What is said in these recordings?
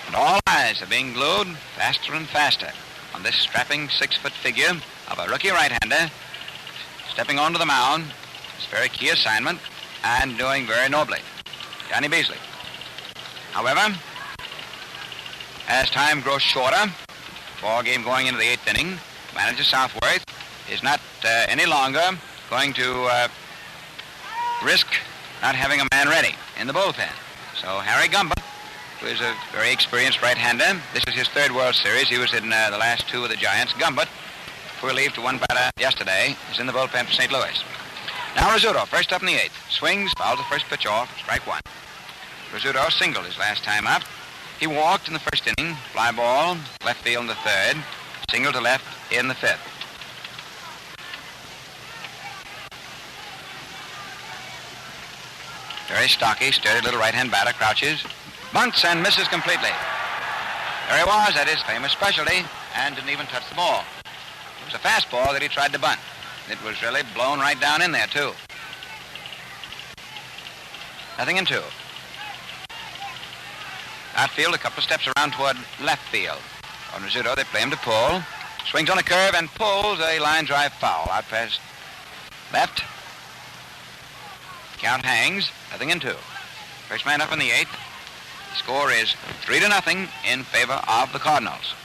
And all eyes are being glued faster and faster on this strapping 6-foot figure of a rookie right-hander stepping onto the mound, his very key assignment, and doing very nobly. Johnny Beasley. However, as time grows shorter, ball game going into the 8th inning, manager Southworth is not any longer going to risk not having a man ready in the bullpen. So Harry Gumbert, who is a very experienced right-hander, this is his 3rd World Series. He was in the last 2 with the Giants. Gumbert, poor leave to one batter yesterday, is in the bullpen for St. Louis. Now Rizzuto, first up in the 8th. Swings, fouls the first pitch off, strike 1. Rizzuto singled his last time up. He walked in the 1st inning, fly ball, left field in the 3rd, single to left in the 5th. Very stocky, sturdy little right-hand batter, crouches, bunts and misses completely. There he was at his famous specialty and didn't even touch the ball. It was a fastball that he tried to bunt. It was really blown right down in there, too. 0-2. Outfield, a couple of steps around toward left field. On Rizzuto, they play him to pull. Swings on a curve and pulls a line drive foul. Out past left. Count hangs. 0-2. First man up in the 8th. The score is 3-0 in favor of the Cardinals.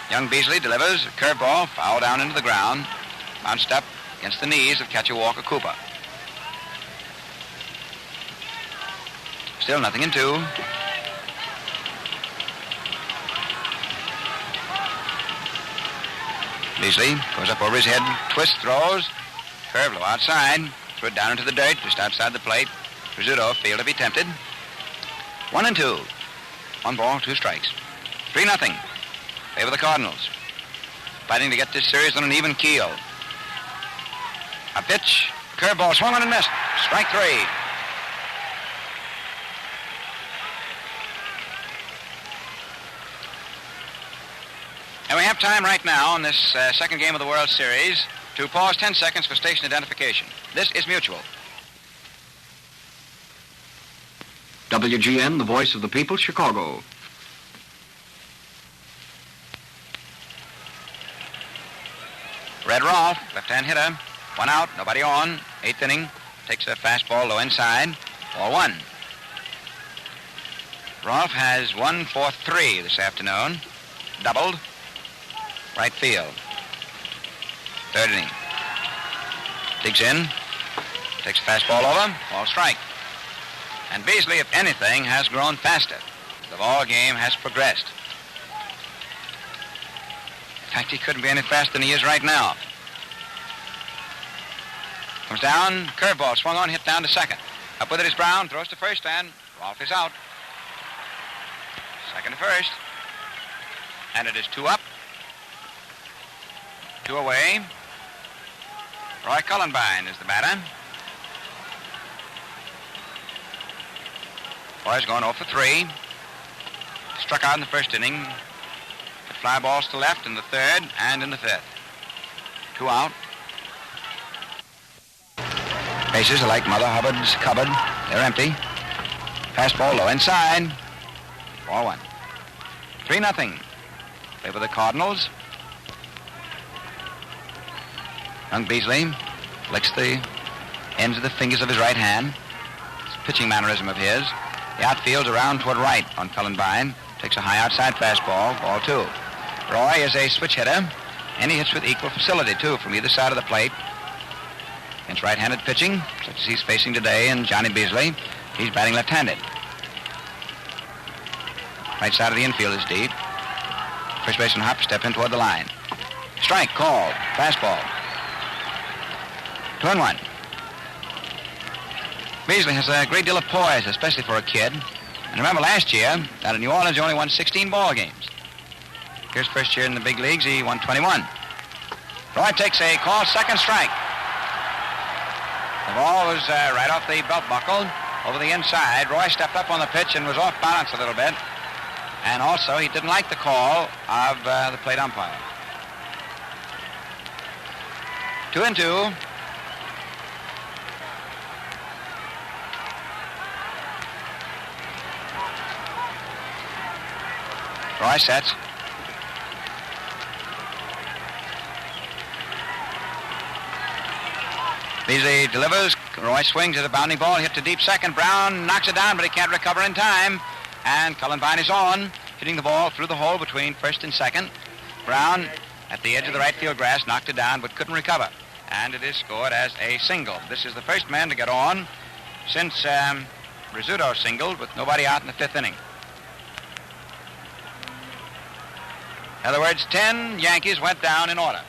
Young Beasley delivers a curveball, foul down into the ground, bounced up against the knees of catcher Walker Cooper. Still 0-2. Beasley goes up over his head, twists, throws, curve low outside, threw it down into the dirt just outside the plate. Rizzuto field if he tempted. 1-2. 1 ball, 2 strikes. 3-0. Favor the Cardinals. Fighting to get this series on an even keel. A pitch, curveball, swung on and missed. Strike 3. And we have time right now in this 2nd game of the World Series to pause 10 seconds for station identification. This is Mutual. WGN, the voice of the people, Chicago. Red Rolfe, left-hand hitter. 1 out, nobody on. 8th inning, takes a fastball low inside. Ball 1. Rolfe has 1 for 3 this afternoon. Doubled. Right field. 3rd inning. Digs in. Takes a fastball over. Ball strike. And Beasley, if anything, has grown faster. The ball game has progressed. In fact, he couldn't be any faster than he is right now. Comes down, curveball, swung on, hit down to 2nd. Up with it is Brown, throws to 1st, and Rolfe is out. 2nd to 1st. And it is 2 up. 2 away. Roy Cullenbine is the batter. Roy's gone 0 for 3. Struck out in the 1st inning. Fly balls to left in the 3rd and in the 5th. 2 out. Bases are like Mother Hubbard's cupboard. They're empty. Fastball low inside. Ball 1. 3-0. Favor the Cardinals. Young Beasley licks the ends of the fingers of his right hand. It's a pitching mannerism of his. The outfield's around toward right on Cullenbine. Takes a high outside fastball. Ball 2. Roy is a switch hitter, and he hits with equal facility, too, from either side of the plate. Against right-handed pitching, such as he's facing today in Johnny Beasley, he's batting left-handed. Right side of the infield is deep. First baseman Hop step in toward the line. Strike called. Fastball. 2-1. Beasley has a great deal of poise, especially for a kid. And remember last year, down in New Orleans, he only won 16 ball games. Here's first year in the big leagues, he won 21. Roy takes a call, 2nd strike. The ball was right off the belt buckle, over the inside. Roy stepped up on the pitch and was off balance a little bit. And also, he didn't like the call of the plate umpire. 2-2. Roy sets. Beasley delivers. Roy swings at a bounding ball, hit to deep second. Brown knocks it down, but he can't recover in time. And Cullenbine is on, hitting the ball through the hole between first and second. Brown, at the edge of the right field grass, knocked it down, but couldn't recover. And it is scored as a single. This is the first man to get on since Rizzuto singled with nobody out in the fifth inning. In other words, 10 Yankees went down in order.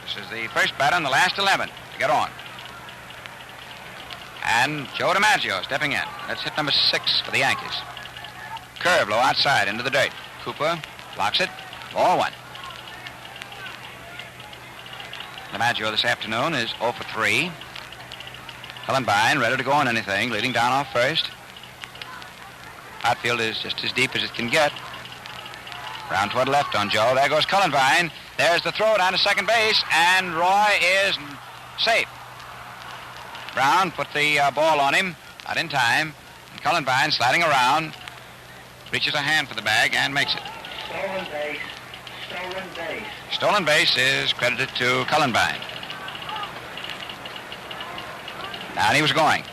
This is the first batter in the last 11 to get on. And Joe DiMaggio stepping in. That's hit number 6 for the Yankees. Curve low outside into the dirt. Cooper blocks it. Ball 1. DiMaggio this afternoon is 0 for 3. Cullenbine ready to go on anything, leading down off first. Outfield is just as deep as it can get. Round toward left on Joe. There goes Cullenbine. There's the throw down to second base, and Roy is safe. Brown put the ball on him, not in time. And Cullenbine sliding around, reaches a hand for the bag and makes it. Stolen base. Stolen base. Stolen base is credited to Cullenbine. Down he was going.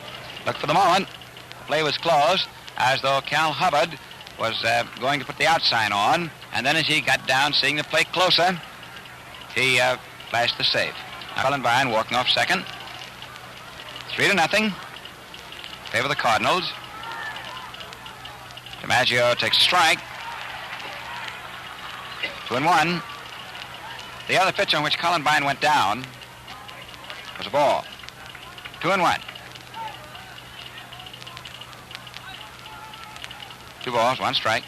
Look for the moment. The play was closed, as though Cal Hubbard was going to put the out sign on, and then as he got down, seeing the plate closer, he flashed the save. Cullenbine walking off second. 3-0. Favor the Cardinals. DiMaggio takes a strike. 2-1. The other pitch on which Cullenbine went down was a ball. 2-1. 2 balls, 1 strike.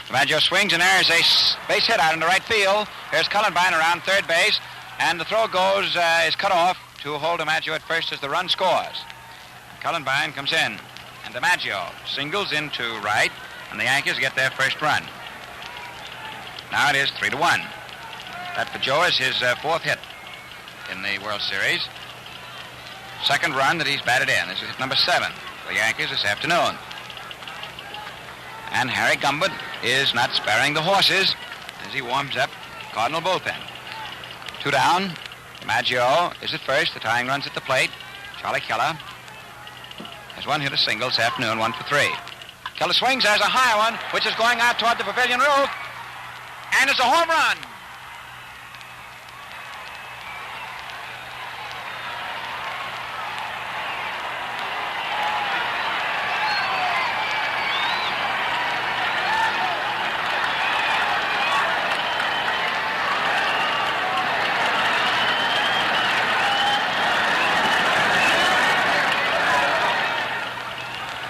DiMaggio swings, and there's a base hit out into right field. Here's Cullenbine around third base, and the throw is cut off to hold DiMaggio at first as the run scores. Cullenbine comes in, and DiMaggio singles into right, and the Yankees get their first run. Now it is 3-1. That for Joe is his 4th hit in the World Series. Second run that he's batted in. This is hit number 7 for the Yankees this afternoon. And Harry Gumbert is not sparing the horses as he warms up Cardinal bullpen. 2 down. DiMaggio is at first. The tying run's at the plate. Charlie Keller has 1 hit, a single this afternoon, 1 for 3. Keller swings. There's a high one, which is going out toward the pavilion roof. And it's a home run.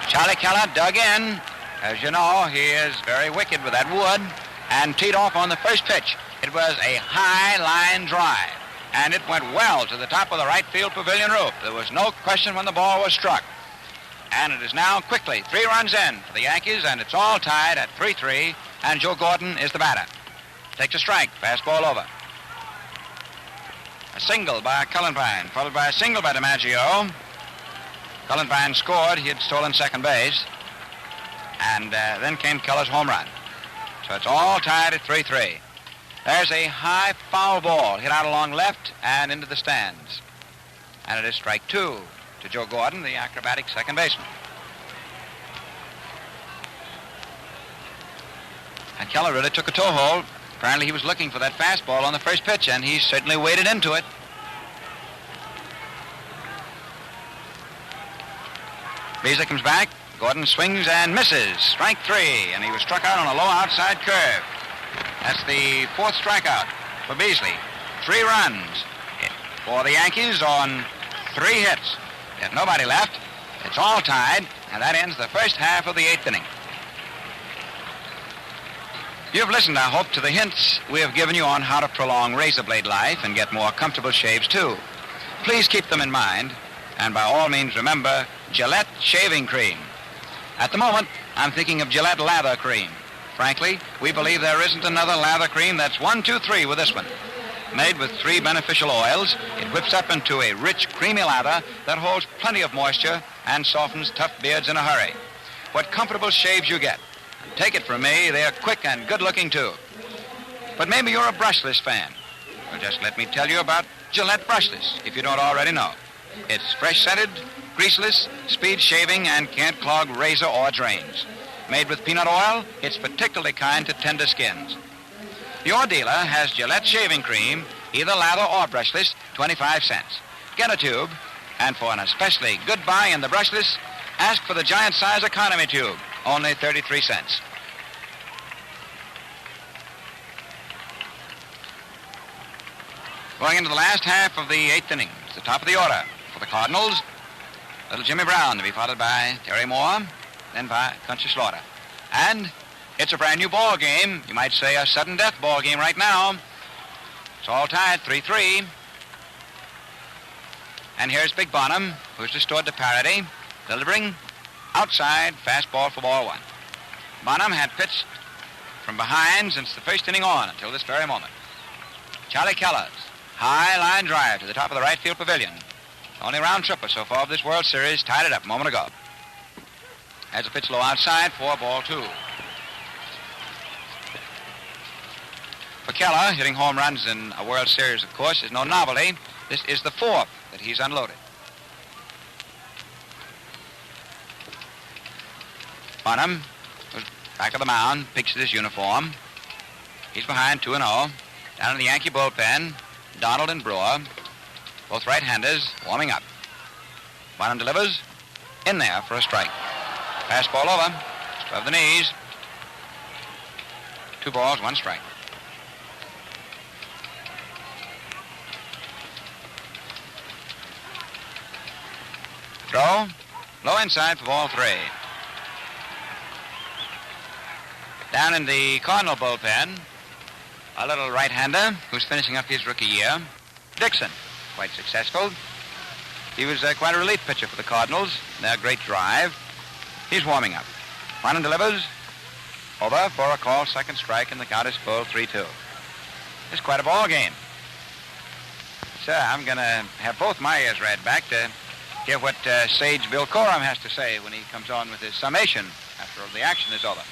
Charlie Keller dug in. As you know, he is very wicked with that wood, and teed off on the first pitch. It was a high line drive, and it went well to the top of the right field pavilion roof. There was no question when the ball was struck. And it is now quickly 3 runs in for the Yankees, and it's all tied at 3-3, and Joe Gordon is the batter. Takes a strike, fastball over. A single by Cullenbine, followed by a single by DiMaggio. Cullenbine scored. He had stolen second base. And then came Keller's home run. So it's all tied at 3-3. There's a high foul ball hit out along left and into the stands. And it is strike 2 to Joe Gordon, the acrobatic second baseman. And Keller really took a toe hold. Apparently he was looking for that fastball on the first pitch, and he certainly waded into it. Beasley comes back. Gordon swings and misses. Strike 3, and he was struck out on a low outside curve. That's the 4th strikeout for Beasley. 3 runs for the Yankees on 3 hits. There's nobody left. It's all tied, and that ends the first half of the 8th inning. You've listened, I hope, to the hints we have given you on how to prolong razor blade life and get more comfortable shaves, too. Please keep them in mind, and by all means remember Gillette shaving cream. At the moment, I'm thinking of Gillette lather cream. Frankly, we believe there isn't another lather cream that's 1, 2, 3 with this one. Made with 3 beneficial oils, it whips up into a rich, creamy lather that holds plenty of moisture and softens tough beards in a hurry. what comfortable shaves you get. And take it from me, they are quick and good-looking, too. But maybe you're a brushless fan. Well, just let me tell you about Gillette Brushless, if you don't already know. It's fresh-scented, greaseless, speed shaving, and can't clog razor or drains. Made with peanut oil, it's particularly kind to tender skins. Your dealer has Gillette shaving cream, either lather or brushless, 25 cents. Get a tube, and for an especially good buy in the brushless, ask for the giant-size economy tube, only 33 cents. Going into the last half of the eighth inning, it's the top of the order for the Cardinals. Little Jimmy Brown to be followed by Terry Moore, then by Country Slaughter. And it's a brand new ball game. You might say a sudden death ball game right now. It's all tied, 3-3. And here's Big Bonham, who's restored to parity, delivering outside fastball for ball one. Bonham had pitched from behind since the first inning on until this very moment. Charlie Keller's high line drive to the top of the right field pavilion. Only round tripper so far of this World Series, tied it up a moment ago. Has a pitch low outside for ball two. For Keller, hitting home runs in a World Series, of course, is no novelty. This is the fourth that he's unloaded. Bonham goes back of the mound, picks at his uniform. He's behind 2-0. Down in the Yankee bullpen, Donald and Brewer, both right-handers, warming up. Bonham delivers in there for a strike. Fastball over, just above the knees. 2 balls, 1 strike. Throw, low inside for ball 3. Down in the Cardinal bullpen, a little right-hander who's finishing up his rookie year, Dixon, quite successful. He was quite a relief pitcher for the Cardinals. Their great drive. He's warming up. Bonham delivers over for a call, second strike, and the count is full, 3-2. It's quite a ball game. Sir, I'm going to have both my ears read back to hear what sage Bill Coram has to say when he comes on with his summation after the action is over.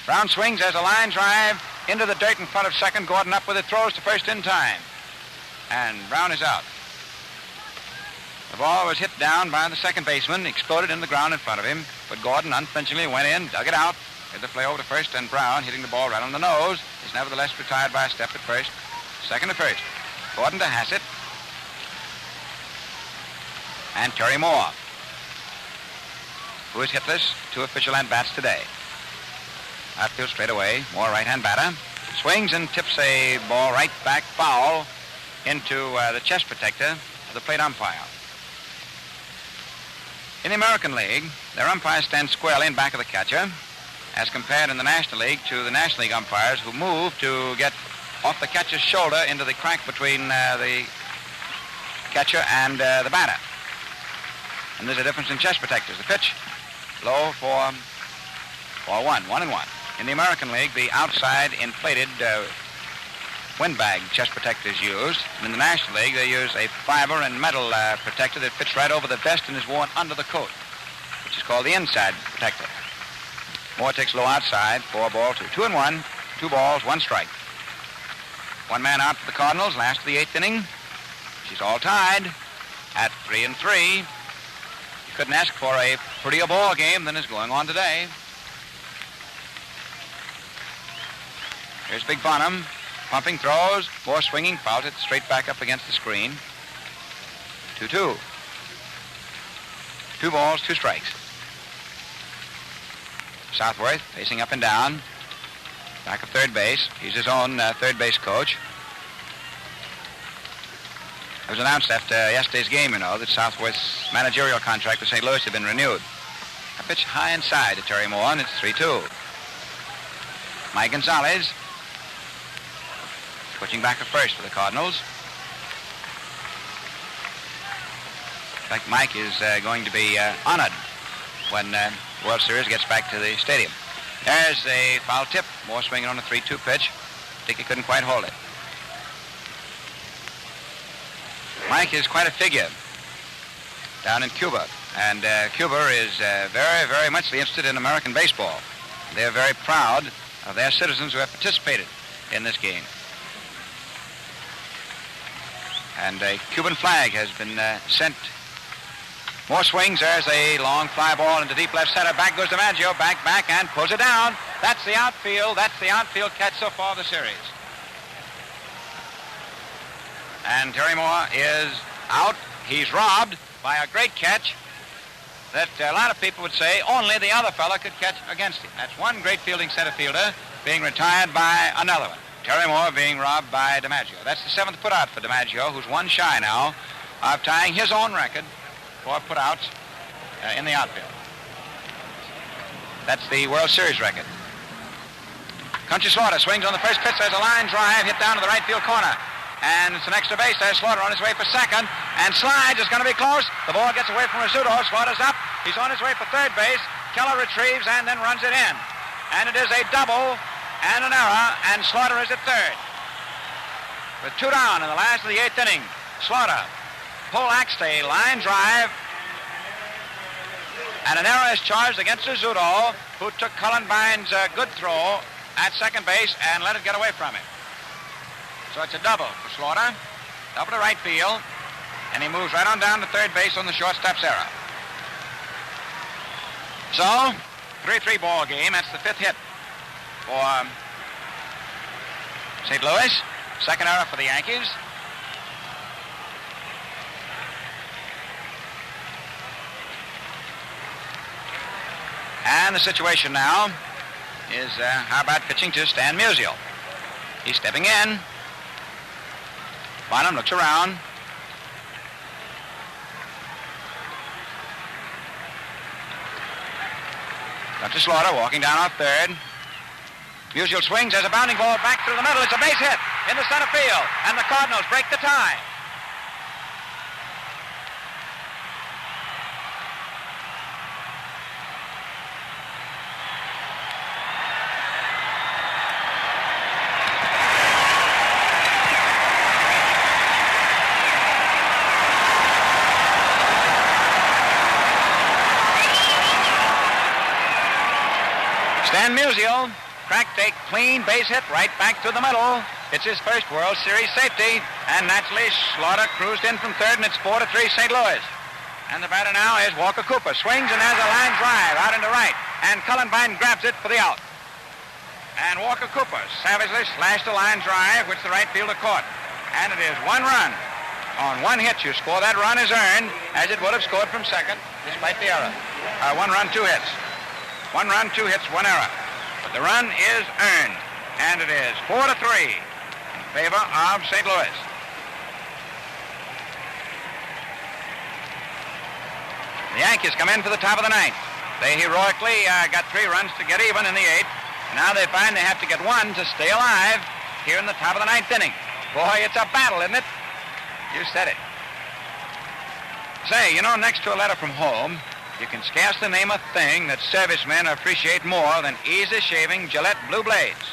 Brown swings as a line drive into the dirt in front of second. Gordon up with it, throws to first in time. And Brown is out. The ball was hit down by the second baseman, exploded in the ground in front of him, but Gordon unflinchingly went in, dug it out, hit the play over to first, and Brown, hitting the ball right on the nose, is nevertheless retired by a step at first. Second to first. Gordon to Hassett. And Terry Moore, who is hitless, 2 official at-bats today. Outfield straight away, Moore right-hand batter. Swings and tips a ball right back foul into the chest protector of the plate umpire. In the American League, their umpires stand squarely in back of the catcher, as compared in the National League to the National League umpires who move to get off the catcher's shoulder into the crack between the catcher and the batter. And there's a difference in chest protectors. The pitch, low for 1-1. In the American League, the outside inflated windbag chest protectors used. And in the National League, they use a fiber and metal protector that fits right over the vest and is worn under the coat, which is called the inside protector. Moore takes low outside for ball 2. 2-1, 2 balls, 1 strike. 1 man out for the Cardinals, last of the 8th inning. She's all tied at 3-3. You couldn't ask for a prettier ball game than is going on today. Here's Big Bonham, pumping, throws, Moore swinging, fouls it straight back up against the screen. 2-2. 2 balls, 2 strikes. Southworth facing up and down, back of third base. He's his own third base coach. It was announced after yesterday's game, that Southworth's managerial contract with St. Louis had been renewed. A pitch high inside to Terry Moore, and it's 3-2. Mike Gonzalez switching back at first for the Cardinals. In fact, Mike is going to be honored when World Series gets back to the stadium. There's a foul tip. Moore swinging on a 3-2 pitch. Dickey couldn't quite hold it. Mike is quite a figure down in Cuba And Cuba is very, very much interested in American baseball. They're very proud of their citizens who have participated in this game. And a Cuban flag has been sent. More swings. There's a long fly ball into deep left center. Back goes DiMaggio. Back, and pulls it down. That's the outfield. That's the outfield catch so far of the series. And Terry Moore is out. He's robbed by a great catch that a lot of people would say only the other fella could catch against him. That's one great fielding center fielder being retired by another one. Terry Moore being robbed by DiMaggio. That's the 7th putout for DiMaggio, who's one shy now of tying his own record for putouts in the outfield. That's the World Series record. Country Slaughter swings on the first pitch. There's a line drive hit down to the right field corner. And it's an extra base. There's Slaughter on his way for second. And slides. It's going to be close. The ball gets away from Rizzuto. Slaughter's up. He's on his way for third base. Keller retrieves and then runs it in. And it is a double and an error. And Slaughter is at third. With 2 down in the last of the 8th inning. Slaughter poleaxed a line drive. And an error is charged against Rizzuto, who took Cullenbine's good throw at second base and let it get away from him. So it's a double for Slaughter. Double to right field. And he moves right on down to third base on the shortstop's error. So, 3-3 ball game. That's the 5th hit for St. Louis. Second error for the Yankees. And the situation now is how about pitching to Stan Musial? He's stepping in. Bonham looks around. Dr. Slaughter walking down off third. Musial swings. There's a bounding ball back through the middle. It's a base hit in the center field. And the Cardinals break the tie. Stan Musial cracked a clean base hit right back through the middle. It's his first World Series safety. And naturally, Slaughter cruised in from third, and it's 4-3 St. Louis. And the batter now is Walker Cooper. Swings and has a line drive out into right. And Cullenbine grabs it for the out. And Walker Cooper savagely slashed a line drive, which the right fielder caught. And it is 1 run. On 1 hit, you score. That run is earned, as it would have scored from second, despite the error. 1 run, 2 hits. 1 run, 2 hits, 1 error. But the run is earned. And it is 4-3 in favor of St. Louis. The Yankees come in for the top of the 9th. They heroically got 3 runs to get even in the 8th. Now they find they have to get 1 to stay alive here in the top of the 9th inning. Boy, it's a battle, isn't it? You said it. Say, you know, next to a letter from home, you can scarcely name a thing that servicemen appreciate more than easy shaving Gillette blue blades.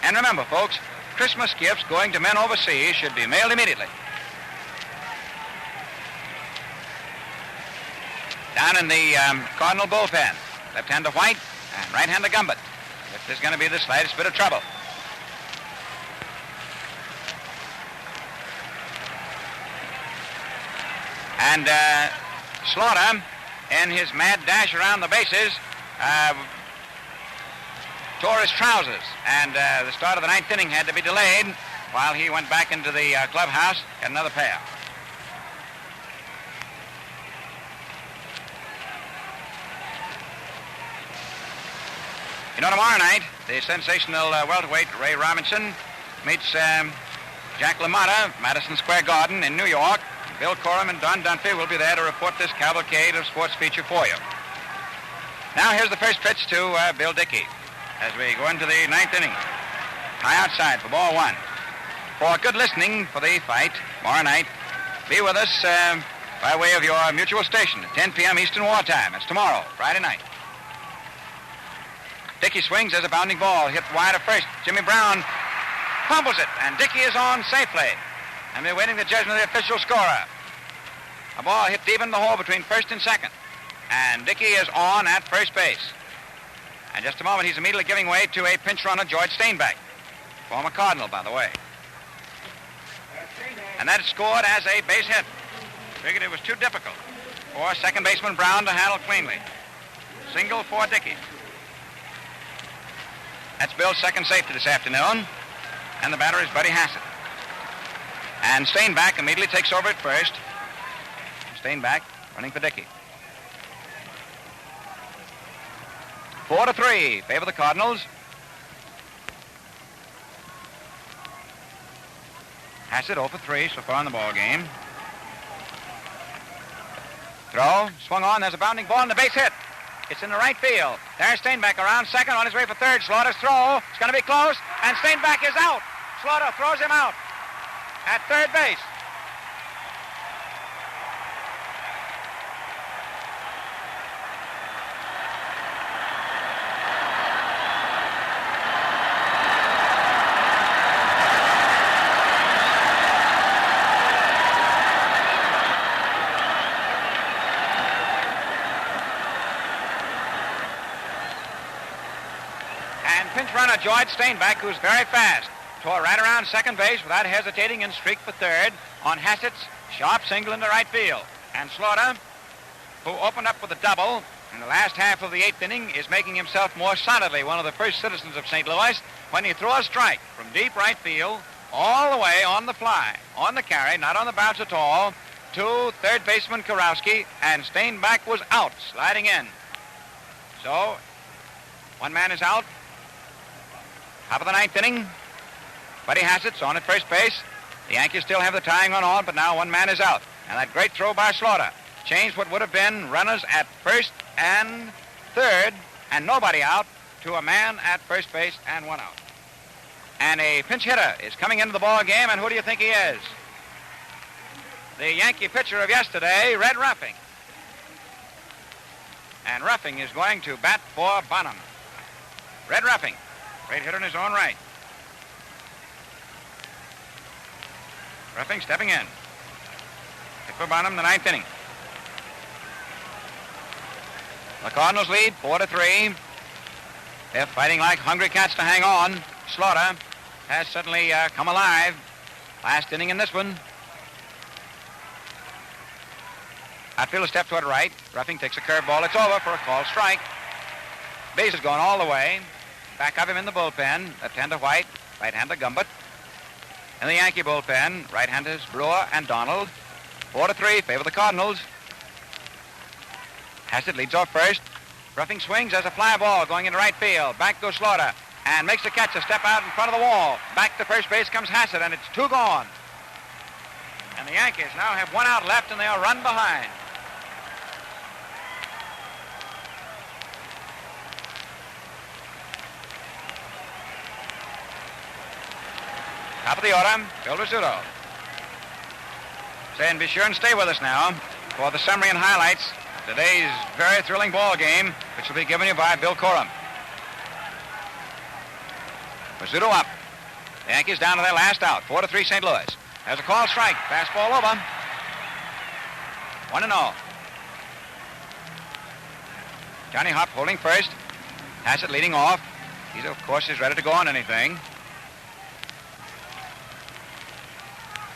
And remember, folks, Christmas gifts going to men overseas should be mailed immediately. Down in the Cardinal bullpen, left-hander White and right-hander Gumbert. If there's going to be the slightest bit of trouble. And Slaughter, in his mad dash around the bases, tore his trousers. And the start of the 9th inning had to be delayed while he went back into the clubhouse, got another pair. You know, tomorrow night, the sensational welterweight Ray Robinson meets Jack LaMotta, Madison Square Garden in New York. Bill Corum and Don Dunphy will be there to report this cavalcade of sports feature for you. Now here's the first pitch to Bill Dickey as we go into the 9th inning. High outside for ball 1. For good listening for the fight tomorrow night, be with us by way of your mutual station at 10 p.m. Eastern War Time. That's tomorrow, Friday night. Dickey swings as a bounding ball hit wide of first. Jimmy Brown fumbles it, and Dickey is on safely. And we're waiting the judgment of the official scorer. A ball hit deep in the hole between first and second. And Dickey is on at first base. And just a moment, he's immediately giving way to a pinch runner, George Steinbeck. Former Cardinal, by the way. And that is scored as a base hit. Figured it was too difficult for second baseman Brown to handle cleanly. Single for Dickey. That's Bill's second safety this afternoon. And the batter is Buddy Hassett. And Steinbeck immediately takes over at first. Steinbeck running for Dickey. 4-3, favor the Cardinals. Hassett 0 for 3 so far in the ball game. Throw, swung on, there's a bounding ball and the base hit. It's in the right field. There's Steinbeck around second, on his way for third. Slaughter's throw, it's going to be close, and Steinbeck is out. Slaughter throws him out at third base. Pinch runner George Steinbeck, who's very fast, tore right around second base without hesitating and streaked for third on Hassett's sharp single into right field. And Slaughter, who opened up with a double in the last half of the eighth inning, is making himself more solidly one of the first citizens of St. Louis when he threw a strike from deep right field all the way on the fly, on the carry, not on the bounce at all, to third baseman Karowski, and Steinbeck was out, sliding in. So, one man is out. Top of the ninth inning, Buddy Hassett's on at first base. The Yankees still have the tying run on, but now one man is out. And that great throw by Slaughter changed what would have been runners at first and third and nobody out to a man at first base and one out. And a pinch hitter is coming into the ball game, and who do you think he is? The Yankee pitcher of yesterday, Red Ruffing. And Ruffing is going to bat for Bonham. Red Ruffing. Great hitter in his own right. Ruffing stepping in. Hit for Bonham, the ninth inning. The Cardinals lead 4-3. They're fighting like hungry cats to hang on. Slaughter has suddenly come alive. Last inning in this one. Outfielder step toward right. Ruffing takes a curveball. It's over for a called strike. Base is going all the way. Back of him in the bullpen, left-hander White, right-hander Gumbert. In the Yankee bullpen, right-handers Brewer and Donald. 4-3, favor the Cardinals. Hassett leads off first. Ruffing swings as a fly ball going into right field. Back goes Slaughter and makes the catch, a step out in front of the wall. Back to first base comes Hassett, and it's two gone. And the Yankees now have one out left, and they'll run behind. Top of the order, Bill Rizzuto. Saying be sure and stay with us now for the summary and highlights of today's very thrilling ball game, which will be given you by Bill Corum. Rizzuto up. The Yankees down to their last out, 4-3 St. Louis. There's a call strike, fastball over. 1-0. Johnny Hopp holding first. Hassett leading off. He, of course, is ready to go on anything.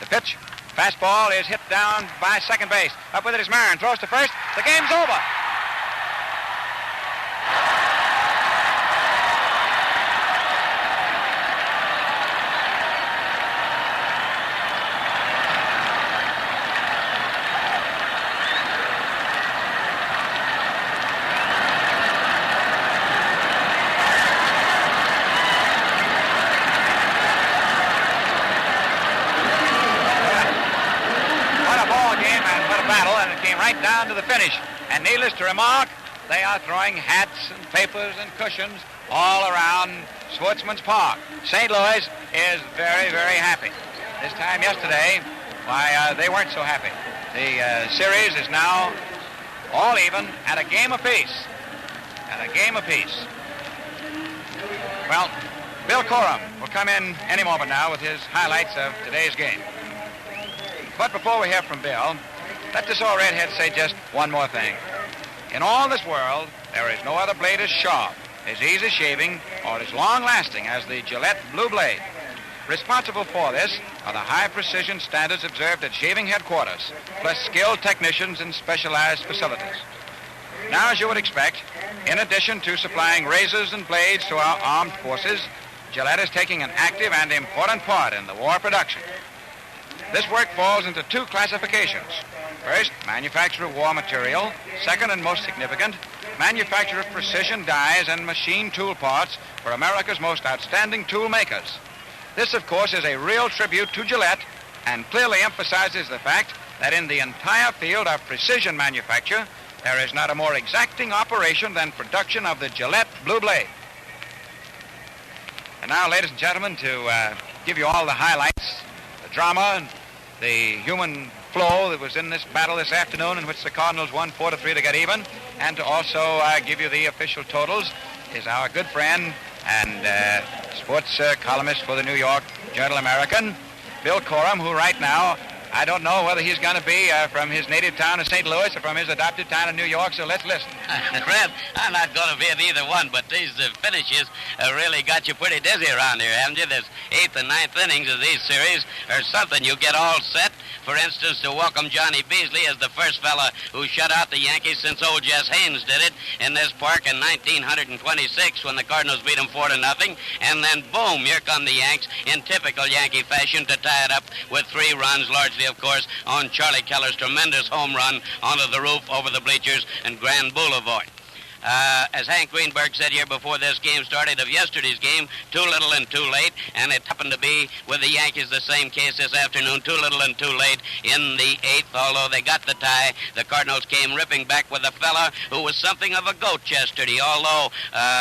The pitch, fastball is hit down by second base. Up with it is Marin, throws to first. The game's over. Right down to the finish. And needless to remark, they are throwing hats and papers and cushions all around Sportsman's Park. St. Louis is very, very happy. This time yesterday, why, they weren't so happy. The series is now all even at a game apiece. At a game apiece. Well, Bill Corum will come in any moment now with his highlights of today's game. But before we hear from Bill, Let this old redhead say just one more thing. In all this world, there is no other blade as sharp, as easy shaving, or as long-lasting as the Gillette Blue Blade. Responsible for this are the high-precision standards observed at shaving headquarters, plus skilled technicians in specialized facilities. Now, as you would expect, in addition to supplying razors and blades to our armed forces, Gillette is taking an active and important part in the war production. This work falls into two classifications. First, manufacture of war material. Second, and most significant, manufacture of precision dies and machine tool parts for America's most outstanding tool makers. This, of course, is a real tribute to Gillette and clearly emphasizes the fact that in the entire field of precision manufacture, there is not a more exacting operation than production of the Gillette Blue Blade. And now, ladies and gentlemen, to give you all the highlights, the drama, and the human flow that was in this battle this afternoon in which the Cardinals won 4-3 to get even, and to also give you the official totals, is our good friend and sports columnist for the New York Journal-American, Bill Coram, who right now, I don't know whether he's going to be from his native town of St. Louis or from his adopted town of New York, so let's listen. Fred, I'm not going to be at either one, but these finishes really got you pretty dizzy around here, haven't you? This 8th and 9th innings of these series are something. You get all set, for instance, to welcome Johnny Beasley as the first fella who shut out the Yankees since old Jess Haynes did it in this park in 1926 when the Cardinals beat them 4-0. And then, boom, here come the Yanks in typical Yankee fashion to tie it up with 3 runs, largely, of course, on Charlie Keller's tremendous home run onto the roof over the bleachers and Grand Boulevard. As Hank Greenberg said here before this game started of yesterday's game, too little and too late, and it happened to be with the Yankees the same case this afternoon, too little and too late in the 8th. Although they got the tie, the Cardinals came ripping back with a fella who was something of a goat yesterday. Although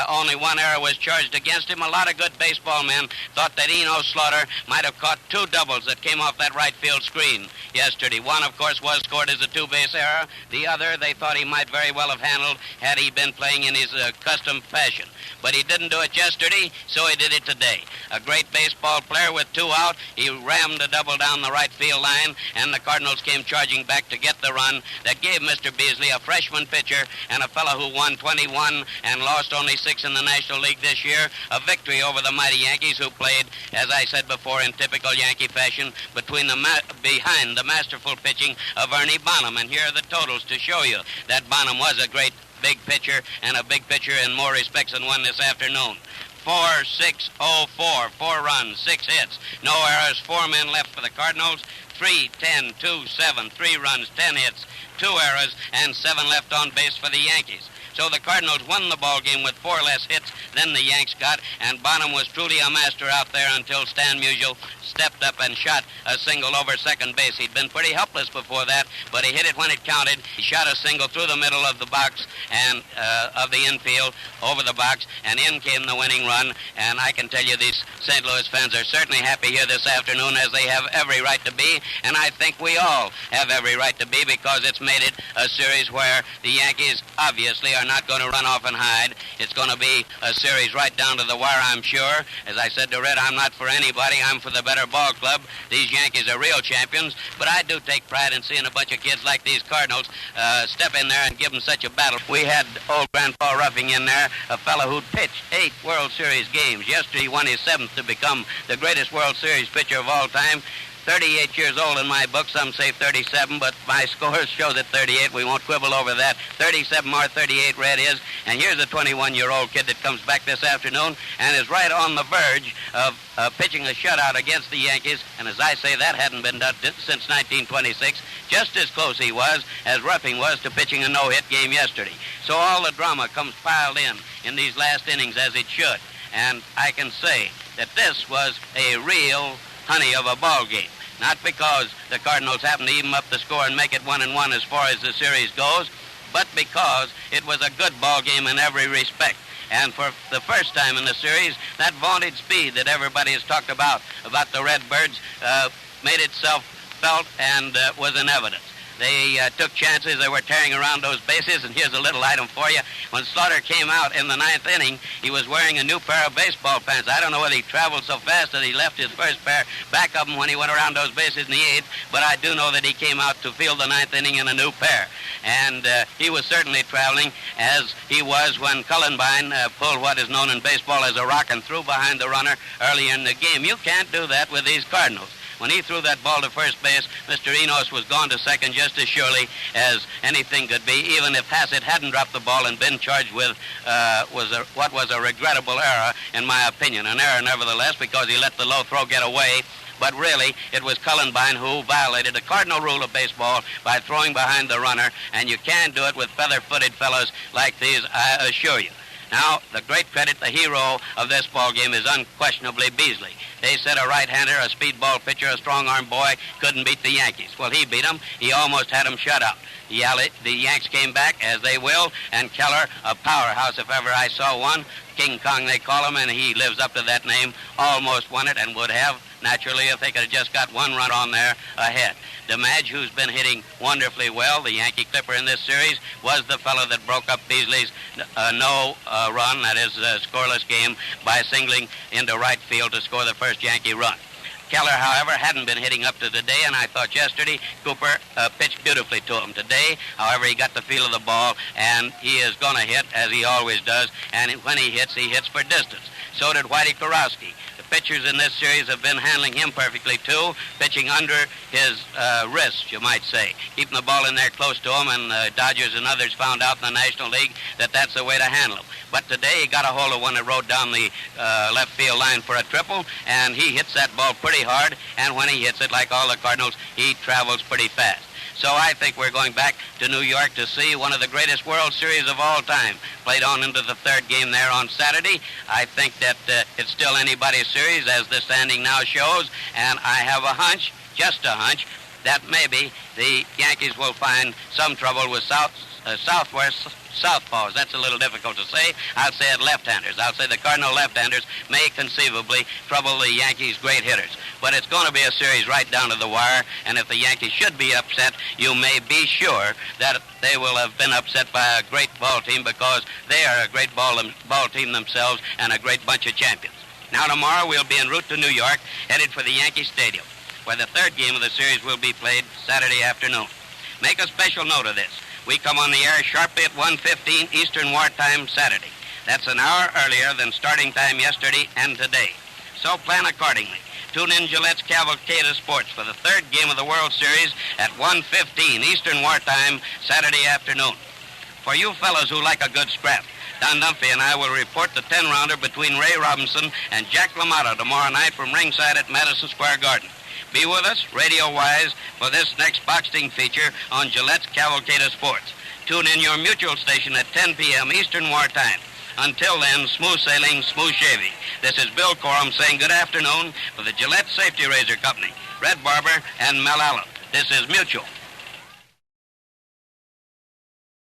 only 1 error was charged against him, a lot of good baseball men thought that Eno Slaughter might have caught 2 doubles that came off that right field screen yesterday. One, of course, was scored as a 2-base error. The other, they thought he might very well have handled had he been playing in his custom fashion. But he didn't do it yesterday, so he did it today. A great baseball player with 2 out. He rammed a double down the right field line, and the Cardinals came charging back to get the run that gave Mr. Beasley, a freshman pitcher and a fellow who won 21 and lost only 6 in the National League this year, a victory over the mighty Yankees, who played, as I said before, in typical Yankee fashion behind the masterful pitching of Ernie Bonham. And here are the totals to show you that Bonham was a great big pitcher, and a big pitcher in more respects than one this afternoon. 4-6-0-4, 4 runs, 6 hits, no errors, 4 men left for the Cardinals. 3-10-2-7, 3 runs, 10 hits, 2 errors, and 7 left on base for the Yankees. So the Cardinals won the ball game with 4 less hits than the Yanks got, and Bonham was truly a master out there until Stan Musial stepped up and shot a single over second base. He'd been pretty helpless before that, but he hit it when it counted. He shot a single through the middle of the box and of the infield over the box, and in came the winning run. And I can tell you these St. Louis fans are certainly happy here this afternoon, as they have every right to be, and I think we all have every right to be, because it's made it a series where the Yankees obviously are not going to run off and hide. It's going to be a series right down to the wire, I'm sure. As I said to Red, I'm not for anybody. I'm for the better ball club. These Yankees are real champions, but I do take pride in seeing a bunch of kids like these Cardinals step in there and give them such a battle. We had old Grandpa Ruffing in there, a fellow who'd pitched 8 World Series games. Yesterday he won his 7th to become the greatest World Series pitcher of all time. 38 years old in my book. Some say 37, but my scores show that 38. We won't quibble over that. 37 or 38, Red is. And here's a 21-year-old kid that comes back this afternoon and is right on the verge of pitching a shutout against the Yankees. And as I say, that hadn't been done since 1926. Just as close he was as Ruffing was to pitching a no-hit game yesterday. So all the drama comes piled in these last innings, as it should. And I can say that this was a real honey of a ball game. Not because the Cardinals happened to even up the score and make it 1-1 as far as the series goes, but because it was a good ball game in every respect. And for the first time in the series, that vaunted speed that everybody has talked about the Redbirds, made itself felt and was in evidence. They took chances. They were tearing around those bases, and here's a little item for you. When Slaughter came out in the ninth inning, he was wearing a new pair of baseball pants. I don't know whether he traveled so fast that he left his first pair back of them when he went around those bases in the eighth, but I do know that he came out to field the ninth inning in a new pair. And he was certainly traveling, as he was when Cullenbine pulled what is known in baseball as a rock and threw behind the runner early in the game. You can't do that with these Cardinals. When he threw that ball to first base, Mr. Enos was gone to second just as surely as anything could be, even if Hassett hadn't dropped the ball and been charged with what was a regrettable error, in my opinion. An error, nevertheless, because he let the low throw get away. But really, it was Cullenbine who violated a cardinal rule of baseball by throwing behind the runner, and you can't do it with feather-footed fellows like these, I assure you. Now, the great credit, the hero of this ball game is unquestionably Beasley. They said a right-hander, a speedball pitcher, a strong-arm boy couldn't beat the Yankees. Well, he beat them. He almost had them shut out. The Yanks came back, as they will, and Keller, a powerhouse if ever I saw one, King Kong they call him, and he lives up to that name, almost won it and would have, naturally, if they could have just got one run on there ahead. DeMadge, who's been hitting wonderfully well, the Yankee clipper in this series, was the fellow that broke up Beasley's no-run, that is, scoreless game, by singling into right field to score the first Yankee run. Keller, however, hadn't been hitting up to today, and I thought yesterday Cooper pitched beautifully to him. Today, however, he got the feel of the ball, and he is going to hit, as he always does, and when he hits for distance. So did Whitey Kurowski. The pitchers in this series have been handling him perfectly, too, pitching under his wrist, you might say, keeping the ball in there close to him, and Dodgers and others found out in the National League that that's the way to handle him. But today he got a hold of one that rode down the left field line for a triple, and he hits that ball pretty hard, and when he hits it, like all the Cardinals, he travels pretty fast. So I think we're going back to New York to see one of the greatest World Series of all time played on into the third game there on Saturday. I think that it's still anybody's series, as the standing now shows, and I have a hunch, just a hunch, that maybe the Yankees will find some trouble with southpaws. That's a little difficult to say. I'll say it left-handers. I'll say the Cardinal left-handers may conceivably trouble the Yankees' great hitters. But it's going to be a series right down to the wire, and if the Yankees should be upset, you may be sure that they will have been upset by a great ball team, because they are a great ball team themselves and a great bunch of champions. Now tomorrow we'll be en route to New York, headed for the Yankee Stadium, where the third game of the series will be played Saturday afternoon. Make a special note of this. We come on the air sharply at 1:15 Eastern Wartime Saturday. That's an hour earlier than starting time yesterday and today. So plan accordingly. Tune in Gillette's Cavalcade of Sports for the third game of the World Series at 1:15 Eastern Wartime Saturday afternoon. For you fellows who like a good scrap, Don Dunphy and I will report the 10-rounder between Ray Robinson and Jack LaMotta tomorrow night from ringside at Madison Square Garden. Be with us, radio-wise, for this next boxing feature on Gillette's Cavalcade of Sports. Tune in your mutual station at 10 p.m. Eastern Wartime. Until then, smooth sailing, smooth shaving. This is Bill Corum saying good afternoon for the Gillette Safety Razor Company, Red Barber, and Mel Allen. This is Mutual.